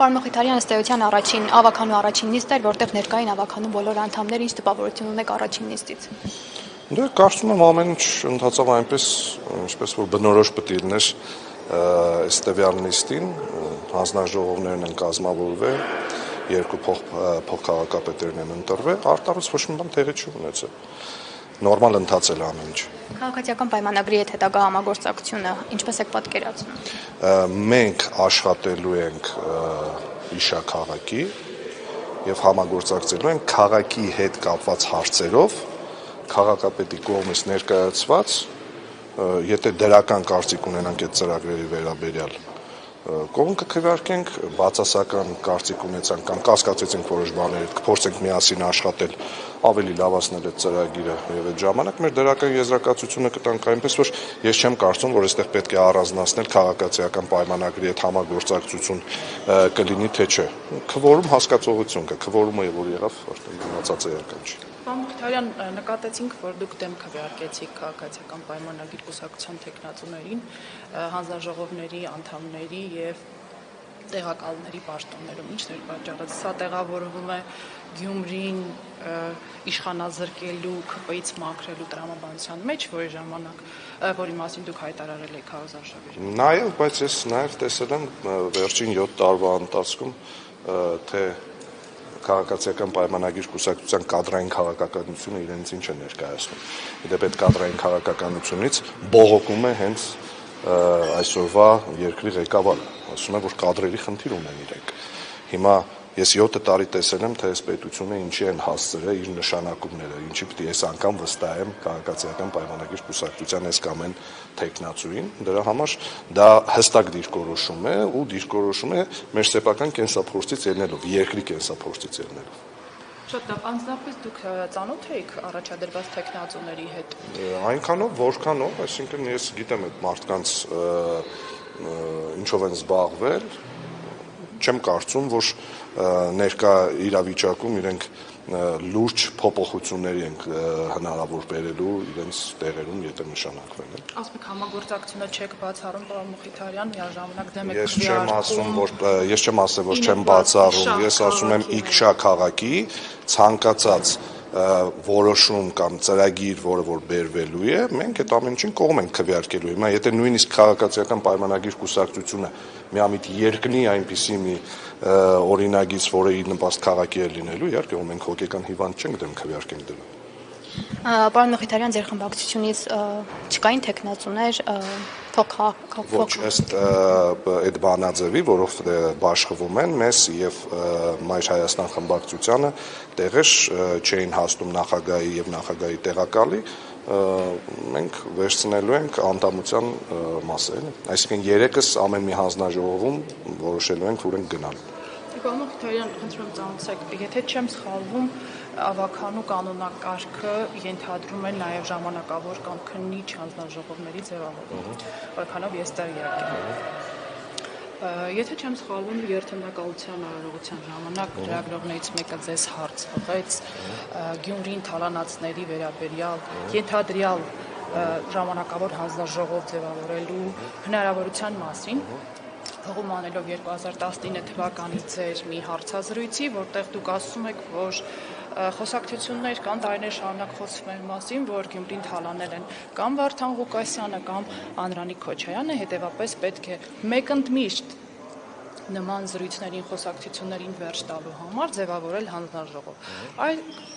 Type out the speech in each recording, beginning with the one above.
Պարոն Մխիթարյան, ըստ էության ավականու առաջին նիստ էր, որտեղ ներկային ավականու բոլոր անդամները, ինչ տպավորություն ունեք առաջին նիստից։ Դե կարծում եմ ամեն ինչ ընթացավ այնպես, ինչպես որ բնորոշ պետք է լիներ այս տվյալ նիստին, հանձնաժողովներն են կազմավորվել, երկու փոխքաղաքապետերն են ընտրվել, արտարուց ոչ մի բան տեղի չի ունեցել։ Նորմալ ընթացել ամեն ինչ։ Քաղաքացիական պայմանագրի հետ հետագա համագործակցությունը ինչպես եք պատկերացնում։ Մենք աշխատելու ենք Իշաքաղաքի եւ համագործակցելու ենք քաղաքի հետ կապված հարցերով քաղաքապետի կողմից ներկայացված, եթե դրական կարծիք ունենանք այդ ծրագրերի վերաբերյալ, կողմ կքվեարկենք, բացասական կարծիք ունեցանք կամ կասկածեցինք որոշ բաներ, կփորձենք միասին աշխատել, ավելի լավացնել այդ ծրագիրը եւ այդ ժամանակ մեր դրական եզրակացությունը կտանք, այնպես որ ես չեմ կարծում, որ այստեղ պետք է առանձնացնել քաղաքացիական պայմանագրի հետ համագործակցություն կլինի թե չէ։ Քվորում հասկացողություն կա, քվորումը որ եղավ, արդեն մնացած է երկան չի։ Պարոն Մխիթարյան, նկատեցինք, որ դուք դեմ քվեարկեցիք քաղաքացիական պայմանագրի կուսակցության թեկնածուներին, հանձնաժողովների անդամների եւ տեղակալների պաշտոններում, ինչն էր պատճառը։ Սա տեղավորվում է Գյումրին իշխանազրկելու, ԿՊ-ից մաքրելու տրամաբանության մեջ, որի մասին դուք հայտարարել եք հարազարշավերում։ Նաեւ, բայց ես նաեւ տեսել եմ վերջին 7 տարվա ընթացքում, թե քաղաքացիական պայմանագիր կուսակցության կադրային քաղաքականությունը իրենց ինչ է ներկայացնում։ Իդեպ այդ կադրային քաղաքականությունից բողոքում է հենց այսօրվա երկրի ղեկավարը, ասում է, որ կադրերի խնդիր ունեն իրենք։ Հիմա ես 7 տարի տեսել եմ, թե այս պետությունը ինչի են հասցրել իր նշանակումները, ինչի պիտի ես անգամ վստահեմ քաղաքացիական պայմանագիր կուսակցության այս կամ այն թեկնածուին, դրա համար դա հստակ դիրքորոշում է ու դիրքորոշում է մեր սեփական կենսափորձից ելնելով, երկրի կենսափորձից ելնելով։ Շատ լավ, անձնապես դուք ծանոթ եք առաջադրված թեկնածուների հետ։ Այնքանով, որքանով, այսինքն ես գիտեմ այդ մարդկանց ինչով են զբաղվել, չեմ կարծում, որ ներկա իրավիճակում իրենք լուրջ փոփոխությունների են հնարավոր բերելու իրենց տեղերում, եթե նշանակվել են։ Ասում եք համագործակցությունը չեք բացառում, պարոն Մխիթարյան, միաժամանակ դեմ եք Ես չեմ ասել, որ չեմ բացառում, ես ասում եմ Իքշա քաղաքի ցանկացած որոշում կամ ծրագիր, որը որ բերվելու է, մենք այդ ամեն ինչին կողմ ենք քվեարկելու։ Հիմա եթե նույնիսկ քաղաքացիական պայմանագիր կուսակցությունը միամիտ երկնի այնպիսի մի օրինագիծ, որը իր նպաստ քաղաքի է լինելու, իհարկե մենք հոգեկան հիվանդ չենք դեմ քվեարկենք դրան։ Պարոն Մխիթարյան, ձեր խմբակցությունից չկային թեկնածուներ Ոչ, ըստ այդ բանաձևի, որով բաշխվում են, մեզ եւ Մայր Հայաստան խմբակցությանը տեղեր չէին հասնում նախագահի եւ նախագահի տեղակալի, մենք վերցնելու ենք անդամության մասը, այսինքն 3-ս ամեն մի հանձնաժողովում որոշելու ենք, որ ենք գնալ։ Պարոն Մխիթարյան, խնդրում եմ ծանոթացեք, եթե չեմ սխալվում, ավականու կանոնակարգը ենթադրում է նաև ժամանակավոր կամ քննիչ հանձնաժողովների ձևավորում, որքանով ես տեղյակ եմ։ Եթե չեմ սխալվում, երթնակալության արարողության ժամանակ լրագրողներից մեկը ձեզ հարց տվեց Գյումրին թալանածների վերաբերյալ ենթադրյալ ժամանակավոր հանձնաժողով ձևավորելու հնարավորության մասին, հղում անելով 2019 թվականի ձեր մի հարցազրույցի, որտեղ դուք ասում եք, որ խոսակցություններ կան տարիներ շարունակ խոսվում էր մասին, որ Գյումրին թալանել են կամ Վարդան Ղուկասյանը կամ Անրանիկ Քոչարյանը, հետևապես պետք է մեկընդմիշտ նման զրույցներին, խոսակցություններին վերջ տալու համար ձևավորել հանձնաժողով։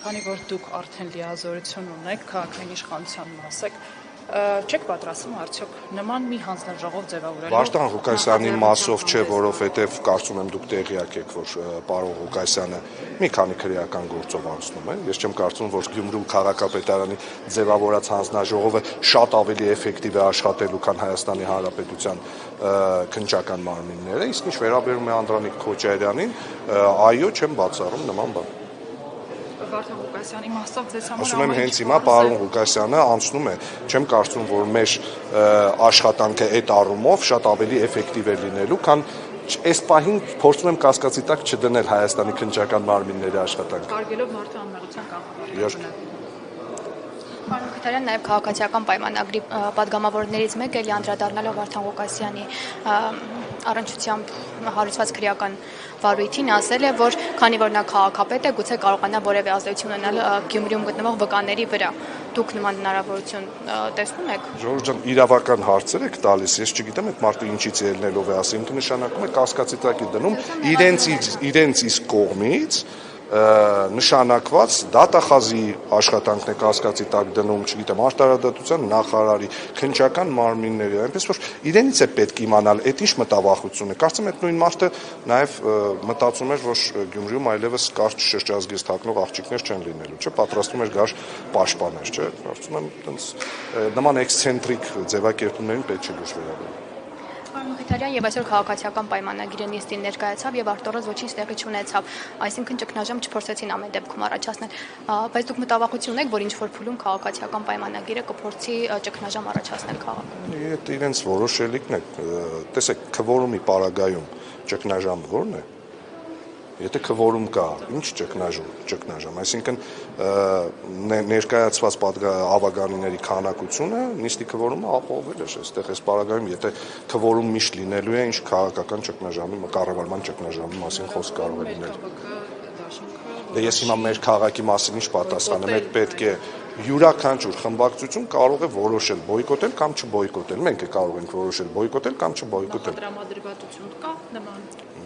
Քանի որ դուք արդեն լիազորություն ունեք, քաղաքային իշխանության մաս եք, չեք պատրաստվում արդյոք նման մի հանձնաժողով ձևավորելու։ Վարդան Ղուկասյանի մասով չէ, որովհետև կարծում եմ դուք տեղյակ եք, որ պարոն Ղուկասյանը մի քանի քրեական գործով անցնում է։ Ես չեմ կարծում, որ Գյումրու քաղաքապետարանի ձևավորած հանձնաժողովը շատ ավելի էֆեկտիվ է աշխատելու, քան Հայաստանի Հանրապետության քննչական մարմինները, իսկ ինչ վերաբերում է Անդրանիկ Քոչարյանին, այո, չեմ բացառում նման բան։ Վարդան Ղուկասյանի մասով ձեզ համար ասում եմ հենց հիմա պարոն Ղուկասյանը անցնում է, չեմ կարծում, որ մեր աշխատանքը այդ առումով շատ ավելի էֆեկտիվ է լինելու, քան այս պահին փորձում եմ կասկածի տակ չդնել Հայաստանի քննչական մարմինների աշխատանքը։ Կարգելով մարդու անմեղության կանխարգելումը։ Պարոն Քոթարյան, նաև քաղաքացիական պայմանագրի պատգամավորներից մեկը էլի անդրադառնալով Վարդան Ղուկասյանի առնչությամբ հարուցված քրեական վարույթին ասել է, որ քանի որ նա քաղաքապետ է, գուցե կարողանա որևէ ազդեցություն ունենալ Գյումրիում գտնվող վկաների վրա։ Դուք նման հնարավորություն տեսնում եք։ Ժողովուրդ ջան, իրավական հարցեր եք տալիս, ես չգիտեմ այդ մարդը ինչից ելնելով է ասում, ինքը նշանակում է կասկածի տակ է դնում իրենց իսկ կողմից նշանակված դատախազի աշխատանքն է կասկածի տակ դնում, չգիտեմ, արտարադատության նախարարի, քննչական մարմինների, այնպես որ իրենից է պետք իմանալ, այդ ինչ մտավախություն է։ Կարծեմ այդ նույն մարդը նաև մտածում էր, որ Գյումրիում այլևս կարճ շրջազգեստ հագնող աղջիկներ չեն լինելու, չէ՞, պատրաստում էր գար պաշտպաներ, չէ՞։ Կարծում եմ, այտենց նման էքսցենտրիկ ձևակերպումներին պետք չէ դուրս վերաբերել։ Պարոն Քոթարյան, եւ այսօր քաղաքացիական պայմանագիրը նիստին ներկայացավ եւ Արտորոս ոչինչ տեղի չունեցավ, այսինքն ճգնաժամ չփորձեցին ամեն դեպքում առաջացնել, բայց դուք մտավախություն ունեք, որ ինչ որ փուլում քաղաքացիական պայմանագիրը կփորձի ճգնաժամ առաջացնել քաղաքում։ Այդ իրենց որոշելիքն է, տեսեք, քվորումի պարագայում ճգնաժամը ո՞րն է։ Եթե քվորում կա, ինչ ճգնաժամ, այսինքն ներկայացված ավագանիների քանակությունը նիստի քվորումը ապահովել է, այստեղ այս պարագայում, եթե քվորում միշտ լինելու է, ինչ քաղաքական ճգնաժամի, կառավարման ճգնաժամի մասին խոսք կարող է լինել։ Դե ես հիմա մեր քաղաքի մասին ինչ պատասխանեմ, այդ պետք է յուրաքանչյուր խմբակցություն կարող է որոշել բոյկոտել կամ չբոյկոտել։ Մենք կարող ենք որոշել բոյկոտել կամ չբոյկոտել։ Տրամադրվածություն կա նման։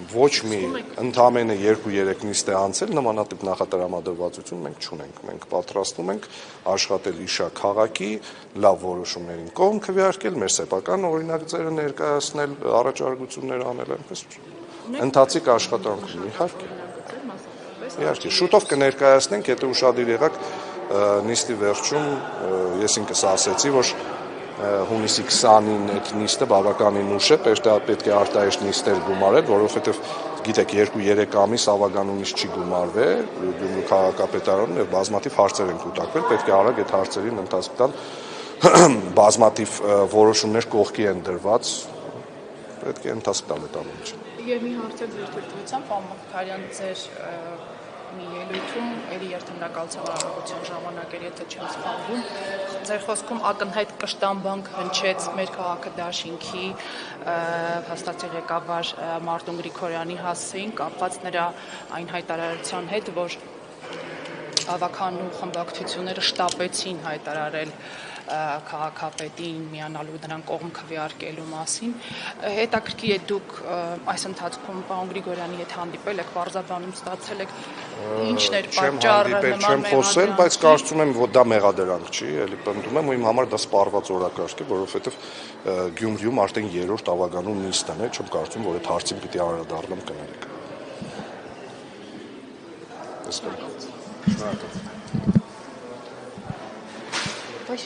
Ոչ մի ընդամենը 2-3 նիստ է անցել, նմանատիպ նախատրամադրվածություն մենք չունենք։ Մենք պատրաստվում ենք աշխատել իշա քաղաքի լավ որոշումներին կողմ քվեարկել, մեր սեփական օրինագծերը ներկայացնել, առաջարկություններ անել, այնպես որ ընթացիկ աշխատանք ունի, իհարկե։ Շուտով կներկայացնենք, եթե ուշադիր եղաք, նիստի վերջում ես ինքս ասեցի, որ հունիսի 20-ին այդ նիստը բավականին ուշ է, պետք է արտահայտ նիստեր գումարել, որովհետև գիտեք 2-3 ամիս ավագանունից չի գումարվել Գյումրու քաղաքապետարանում եւ բազմաթիվ հարցեր են կուտակվել, պետք է արագ այդ հարցերին ընթացք տալ, բազմաթիվ որոշումներ կողքի են դրված, պետք է ընթացք տալ այդ ամենը։ Եվ մի հարց է ձեր թույլտվությամբ, պարոն Քոթարյան, ձեր մի ելույթում էլի երթմնակալության արարողության ժամանակ էր, եթե չեմ սխալվում, ձեր խոսքում ակնհայտ կշտամբանք հնչեց մեր քաղաքը դաշինքի հաստատի ղեկավար Մարտուն Գրիգորյանի հասցեին կապված նրա այն հայտարարության հետ, որ ավագանու խմբակցությունները շտապեցին հայտարարել քաղաքապետին միանալու նրան կողմ քվեարկելու մասին։ Հետաքրքիր է դուք այս ընթացքում պարոն Գրիգորյանի հետ հանդիպել եք, պարզաբանում ստացել եք ինչն էր պատճառը չեմ խոսել, բայց կարծում եմ, որ դա մեղադրանք չի, էլի պնդում եմ, ու իմ համար դա սպառված օրակարգ է, որովհետև Գյումրիում արդեն 3-րդ ավագանու նիստն է, չեմ կարծում, որ այդ հարցին պիտի անդրադառնամ կներեք։ Շնորհակալ։ Ոչ